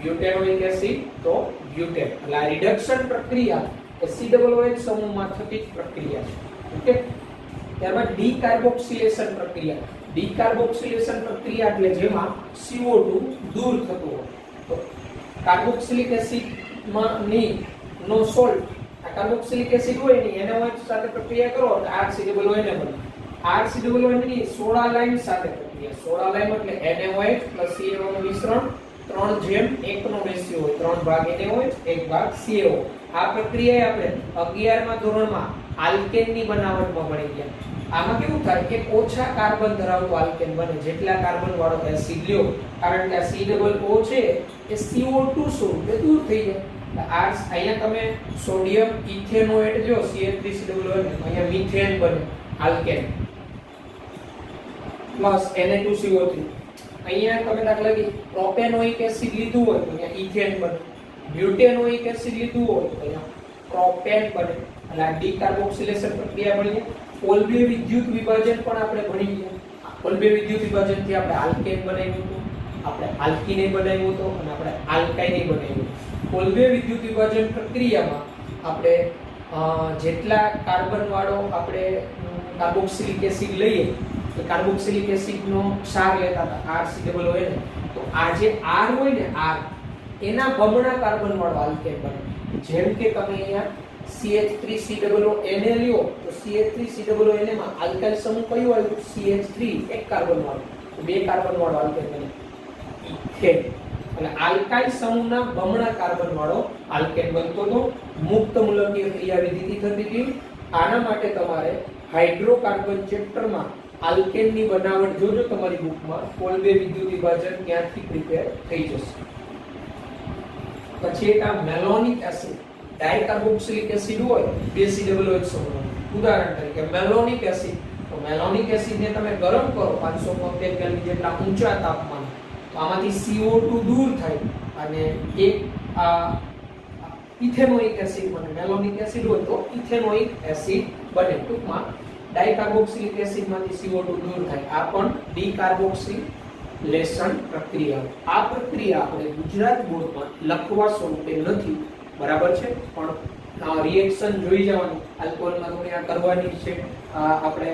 બ્યુટેનોઇક એસિડ તો બ્યુટેન. એટલે આ રિડક્શન પ્રક્રિયા એ COOH સમૂહમાં થતી જ પ્રક્રિયા છે. ઓકે. ત્યારબાદ ડીકાર્બોક્સિલેશન પ્રક્રિયા. ડીકાર્બોક્સિલેશન પ્રક્રિયા એટલે જેમાં CO2 દૂર થતો હોય તો કાર્બોક્સિલિક એસિડ માં નો સોલ્ટ, આ કાર્બોક્સિલિક એસિડ હોય ને NaOH સાથે પ્રક્રિયા કરો તો RCOOH ને બને. RCOOH ની સોડા લાઇન સાથે પ્રક્રિયા. સોડા લાઇન એટલે NaOH CaO નું મિશ્રણ 3:1 નો રેશિયો હોય, 3 ભાગ NaOH 1 ભાગ CaO. આ પ્રક્રિયાએ આપણે 11મા ધોરણમાં આલ્કેન ની બનાવટમાં ભણી ગયા. આમાં કેવું થાય કે ઓછા કાર્બન ધરાવતો આલ્કેન બને. જેટલા કાર્બન વાળો એસિડ લ્યો, કારણ કે આ COO છે એ CO2 સ્વરૂપે દૂર થઈ જાય. આ અહીંયા તમે સોડિયમ ઇથેનોએટ લ્યો CH3COOH, અહીંયા મિથેન બને આલ્કેન પ્લસ Na2CO3. અહીંયા તમે દાખલા કે પ્રોપેનોઇક એસિડ લીધું હોય તો અહીંયા ઇથેન બને, બ્યુટેનોઇક એસિડ લીધું હોય તો અહીંયા પ્રોપેન બને. એટલે આ ડીકાર્બોક્સિલેશન પ્રક્રિયા ભણીએ. કોલબે વિદ્યુત વિભાજન પણ આપણે ભણી ગયા. કોલબે વિદ્યુત વિભાજનથી આપણે આલ્કેન બનાવ્યું હતું, આપણે આલ્કીને બનાવ્યું હતું અને આપણે આલ્કાઇને બનાવ્યું. કોલબે વિદ્યુત વિભાજન પ્રક્રિયામાં આપણે જેટલા કાર્બન વાળો આપણે કાર્બોક્સિલિક એસિડ લઈએ તો કાર્બોક્સિલિક એસિડનો ક્ષાર લેતા હતા RCOOH, તો આ જે R હોય ને R એના બમણા કાર્બન વાળો આલ્કેન બને. જેમ કે તમે અહીંયા CH3COOH લ્યો તો CH3COOH માં આલ્કાઇલ સમૂહ કયો આવ્યો? CH3, એક કાર્બન વાળો, તો બે કાર્બન વાળો આલ્કેન બને ઇથેન. એટલે આલ્કાઇલ સમૂહના બમણા કાર્બન વાળો આલ્કેન બનતો તો મુક્ત મૂલકીય ક્રિયાવિધિથી થતી હતી. આના માટે તમારે હાઇડ્રોકાર્બન ચેપ્ટરમાં આલ્કેનની બનાવટ જોજો તમારી બુકમાં, કોલબે વિદ્યુત વિભાજન ત્યાંથી પ્રિપેર થઈ જશે. પછી એક આ મેલોનિક એસિડ, ડાયકાર્બોક્સિલિક એસિડ હોય બે COOH સમૂહ. ઉદાહરણ તરીકે મેલોનિક એસિડ, તો મેલોનિક એસિડને તમે ગરમ કરો 575 કેલ્વિન જેટલા ઊંચા તાપમાને તો આમાંથી CO2 દૂર થાય અને એક ઇથેનોઇક એસિડ બને. મેલોનિક એસિડ હોય તો ઇથેનોઇક એસિડ બને. ટૂંકમાં ડાયકાર્બોક્સિલિક એસિડમાંથી CO2 દૂર થાય. આ પણ ડીકાર્બોક્સિલેશન પ્રક્રિયા. આ પ્રક્રિયા આપણે ગુજરાત બોર્ડમાં લખવા સ્વરૂપે નથી, બરાબર છે, પણ રિએક્શન જોઈ જવાનું. આલ્કોહોલમાં થોડી આ કરવાની છે, આપણે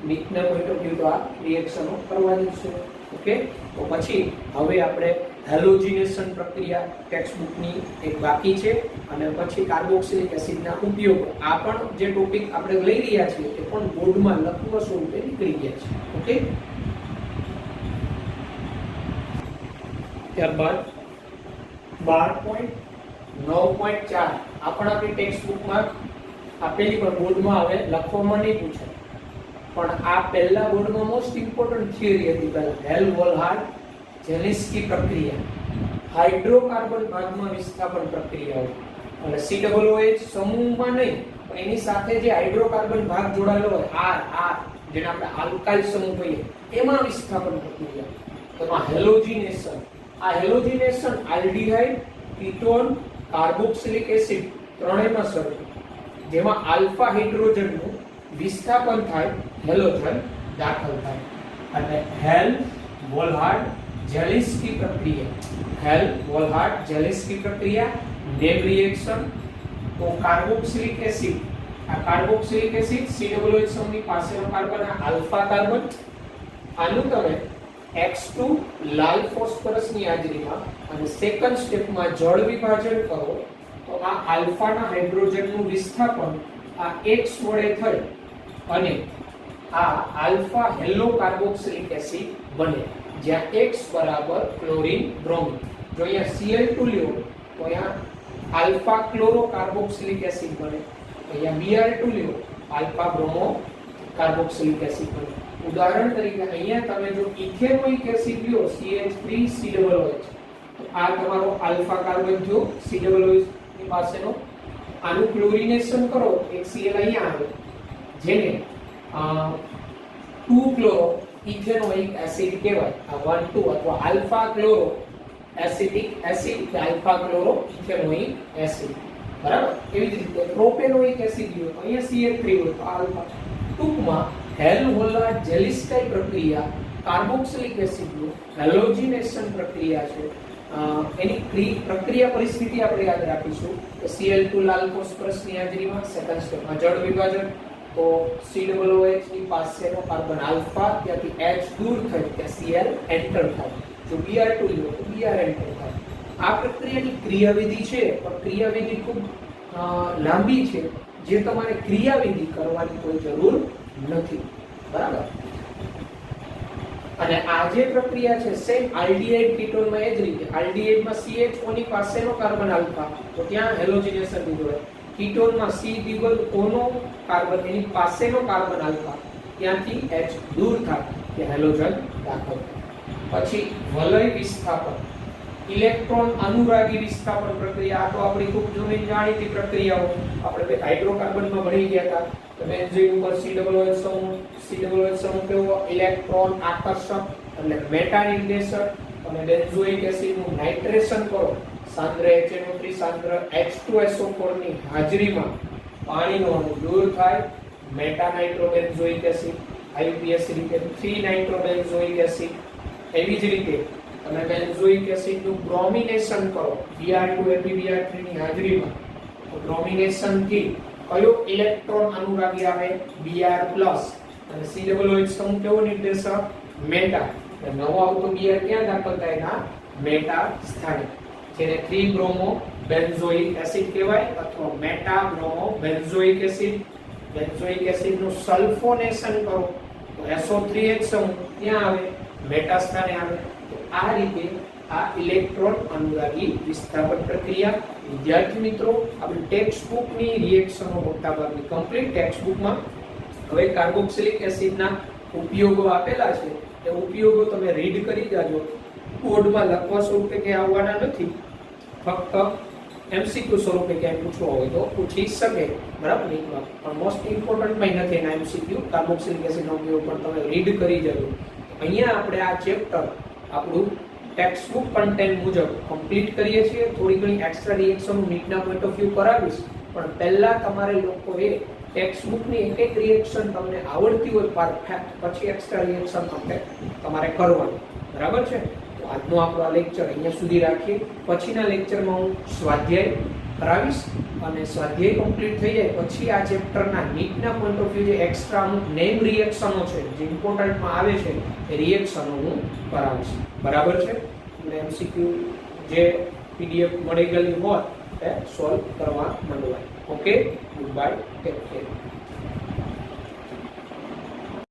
મિથના પોઈન્ટ ઓફ વ્યૂ તો આ રિએક્શનો કરવાની છે. ઓકે. તો પછી હવે આપણે હેલોજિનેશન પ્રક્રિયા ટેક્સ્ટબુકની એક બાકી છે અને પછી કાર્બોક્સિલિક એસિડના ઉપયોગ. આ પણ જે ટોપિક આપણે લઈ રહ્યા છીએ એ પણ બોર્ડમાં લખવા સ્વરૂપે નીકળી ગયા છે. ઓકે. ત્યારબાદ 12.9.4 આ પણ આપણી ટેક્સ્ટબુકમાં આપેલી, પણ બોર્ડમાં હવે લખવામાં નહીં પૂછે, પણ આ પહેલા બોર્ડમાં મોસ્ટ ઇમ્પોર્ટન્ટ થિયરી હતી. પહેલા હેલ-વોલહાર્ડ-જેલિન્સ્કી પ્રક્રિયા, હાઇડ્રોકાર્બન ભાગમાં વિસ્થાપન પ્રક્રિયાઓ. એટલે COOH સમૂહમાં નહીં પણ એની સાથે જે હાઇડ્રોકાર્બન ભાગ જોડાયેલો હોય R જેને આપણે આલ્કાઇલ સમૂહ કહીએ એમાં વિસ્થાપન પ્રક્રિયા. તેમાં હેલોજિનેશન, આ halogenation aldehyde, ketone, carboxylic acid ત્રણેયમાં સરખું, જેમાં આલ્ફા હાઇડ્રોજનનું વિસ્થાપન થાય, હેલોજન દાખલ થાય. અને હેલ-વોલહાર્ડ-જેલિન્સ્કી પ્રક્રિયા, હેલ-વોલહાર્ડ-જેલિન્સ્કી પ્રક્રિયા, નેમ રિએક્શન. તો કાર્બોક્સિલિક એસિડ, આ કાર્બોક્સિલિક એસિડ COOH સમૂહની પાસેનો કાર્બન આ આલ્ફા કાર્બન, આનું તમે X2 લાલ ફોસ્ફરસની હાજરીમાં અને સેકન્ડ સ્ટેપમાં જળ વિભાજન કરો તો આ આલ્ફાના હાઇડ્રોજનનું વિસ્થાપન આ X વડે થઈ અને આ આલ્ફા હેલો કાર્બોક્સિલિક એસિડ બને, જ્યાં X બરાબર ક્લોરીન બ્રોમિન. જો અહીંયા Cl2 લ્યો તો અહીંયા આલ્ફા ક્લોરો કાર્બોક્સિલિક એસિડ બને, અહીંયા Br2 લ્યો આલ્ફા બ્રોમો કાર્બોક્સિલિક એસિડ બને. ઉદાહરણ તરીકે અહીંયા તમે જો ઇથેનોઇક એસિડ લ્યો CH3COOH, તો આ તમારો આલ્ફા કાર્બન જો COOH ની પાસેનો, આનું ક્લોરિનેશન કરો એક Cl અહીંયા આવે જેને 2 ક્લોરો ઇથેનોઇક એસિડ કહેવાય. આ 1 2 અથવા આલ્ફા ક્લોરો એસિટિક એસિડ કે આલ્ફા ક્લોરો ઇથેનોઇક એસિડ. બરાબર. એવી જ રીતે પ્રોપેનોઇક એસિડ લ્યો તો અહીંયા CH3 હોય તો આલ્ફા. ટૂંકમાં હેલ્મહોલ્ટ્ઝ જેલિસ્કાઈ પ્રક્રિયા કાર્બોક્સિલિક એસિડનું હેલોજિનેશન પ્રક્રિયા છે. એની પ્રક્રિયા પરિસ્થિતિ આપણે યાદ રાખીશું કે Cl2 લાલ ફોસ્ફરસની હાજરીમાં સેકન્ડ સ્ટેપમાં જળ વિભાજન, તો COOH ની પાસેનો કાર્બન આલ્ફા ત્યાંથી H દૂર થઈ ત્યાં Cl એન્ટર થાય. જો Br2 લો તો Br એન્ટર થાય. આ પ્રક્રિયાની ક્રિયાવિધિ છે, પણ ક્રિયાવિધિ ખૂબ લાંબી છે જે તમારે ક્રિયાવિધિ કરવાની કોઈ જરૂર નથી. બરાબર. અને આ જે પ્રક્રિયા છે સેમ આલ્ડીહાઇડ કીટોનમાં એ જ રીતે આલ્ડીહાઇડમાં CHO ની પાસેનો કાર્બન આલ્ફા તો ત્યાં હેલોજિનેશન દીધું હોય. કીટોનમાં C≡O નો કાર્બન એની પાસેનો કાર્બન આલ્ફા ત્યાંથી H દૂર થાય કે હેલોજન દાખલ થાય. પછી વલય વિસ્થાપન, ઇલેક્ટ્રોન અનુરાગી વિસ્થાપન પ્રક્રિયા. આ તો આપણી ખૂબ જૂની જાણીતી પ્રક્રિયાઓ આપણે હાઇડ્રોકાર્બનમાં ભણી ગયા હતા. તો બેન્ઝીન ઉપર COOH સમૂહ કેવો ઇલેક્ટ્રોન આકર્ષક એટલે મેટા નિર્દેશક. અને બેન્ઝોઇક એસિડનું નાઇટ્રેશન કરો, સાંદ્ર HNO3 સાંદ્ર H2SO4 ની હાજરીમાં પાણીનો અણુ દૂર થાય, મેટા નાઇટ્રોબેન્ઝોઇક એસિડ. IUPAC રીતે 3 નાઇટ્રોબેન્ઝોઇક એસિડ. એવી જ રીતે તમે બેન્ઝોઇક એસિડનું બ્રોમિનેશન કરો Br2 FeBr3 ની હાજરીમાં, તો બ્રોમિનેશન થી કયો ઇલેક્ટ્રોન અનુરાગી આવે Br+ અને COOH સમૂહ કેવો નિર્દેશક મેટા. નવો આવતો Br ક્યાં દાખલ થાય ના મેટા સ્થાને, જેને 3 બ્રોમો બેન્ઝોઇક એસિડ કહેવાય અથવા meta bromo benzoic acid. Benzoic એસિડનું સલ્ફોનેશન કરો તો SO3H સમૂહ ત્યાં આવે મેટા સ્થાને આવે. તો આ રીતે આ ઇલેક્ટ્રોન અનુરાગી વિસ્થાપન પ્રક્રિયા. વિદ્યાર્થી મિત્રો, આપણી ટેક્સ્ટ બુકની રિએક્શનો મોટાભાગની કમ્પ્લીટ ટેક્સ્ટ બુકમાં હવે કાર્બોક્સિલિક એસિડના ઉપયોગો આપેલા છે. એ ઉપયોગો તમે રીડ કરી જાજો. બોર્ડમાં લખવા સ્વરૂપે કે આવવાના નથી, ફક્ત MCQ સ્વરૂપે ક્યાંય પૂછવા હોય તો પૂછી શકે. બરાબર. પણ મોસ્ટ ઇમ્પોર્ટન્ટમાં નથી એના MCQ. કાર્બોક્સિલિક એસિડનો ઉપયોગ પણ તમે રીડ કરી જાજો. અહીંયા આપણે આ ચેપ્ટર આપણું ટેક્સ્ટ બુક કન્ટેન્ટ મુજબ કમ્પ્લીટ કરીએ છીએ. થોડી ઘણી એક્સ્ટ્રા રિએક્શન નીટના પોઈન્ટ ઓફ વ્યૂ કરાવીશ, પણ પહેલા તમારે લોકોએ ટેક્સ્ટ બુકની એક એક રિએક્શન તમને આવડતી હોય પરફેક્ટ, પછી એક્સ્ટ્રા રિએક્શન તમારે કરવાનું. બરાબર છે. તો આજનો આપણો આ લેક્ચર અહીંયા સુધી રાખીએ. પછીના લેક્ચરમાં હું સ્વાધ્યાય કરાવીશ અને સ્વાધ્યાય કમ્પ્લીટ થઈ જાય પછી આ ચેપ્ટરના નીટના પોઈન્ટ ઓફ વ્યૂ જે એક્સ્ટ્રા અમુક નેમ રિએક્શનો છે જે ઇમ્પોર્ટન્ટમાં આવે છે એ રિએક્શનો હું કરાવીશ. બરાબર છે. એટલે MCQ જે PDF મળી ગયેલી હોય એ સોલ્વ કરવા માંડવાય. Okay, good bye, take care.